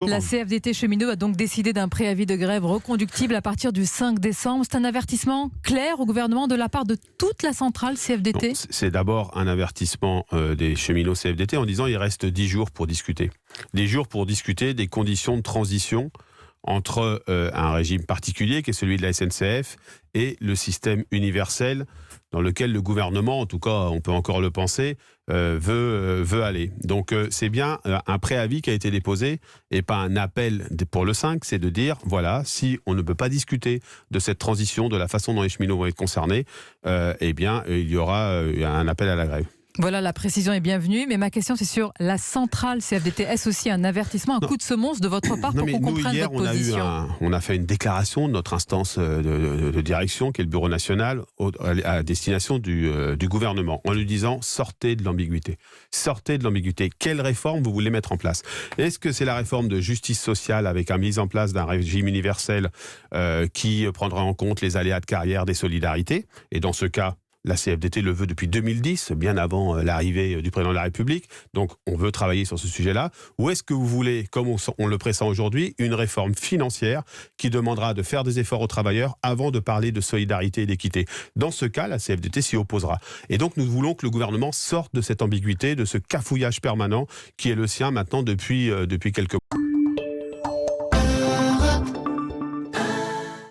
La CFDT cheminot a donc décidé d'un préavis de grève reconductible à partir du 5 décembre. C'est un avertissement clair au gouvernement de la part de toute la centrale CFDT? Non, c'est d'abord un avertissement des cheminots CFDT en disant il reste 10 jours pour discuter. 10 jours pour discuter des conditions de transition entre un régime particulier qui est celui de la SNCF et le système universel dans lequel le gouvernement, en tout cas on peut encore le penser, veut aller. Donc c'est bien un préavis qui a été déposé et pas un appel pour le 5, c'est de dire voilà, si on ne peut pas discuter de cette transition, de la façon dont les cheminots vont être concernés, eh bien il y aura un appel à la grève. Voilà, la précision est bienvenue, mais ma question c'est sur la centrale CFDT. Est-ce aussi un avertissement, un coup de semonce de votre part pour qu'on comprenne hier, votre position? on a fait une déclaration de notre instance de direction, qui est le Bureau national, à destination du gouvernement, en lui disant sortez de l'ambiguïté. Sortez de l'ambiguïté. Quelle réforme vous voulez mettre en place? Est-ce que c'est la réforme de justice sociale avec la mise en place d'un régime universel qui prendra en compte les aléas de carrière des solidarités? Et dans ce cas, la CFDT le veut depuis 2010, bien avant l'arrivée du président de la République. Donc, on veut travailler sur ce sujet-là. Ou est-ce que vous voulez, comme on le pressent aujourd'hui, une réforme financière qui demandera de faire des efforts aux travailleurs avant de parler de solidarité et d'équité? Dans ce cas, la CFDT s'y opposera. Et donc, nous voulons que le gouvernement sorte de cette ambiguïté, de ce cafouillage permanent qui est le sien maintenant depuis quelques mois.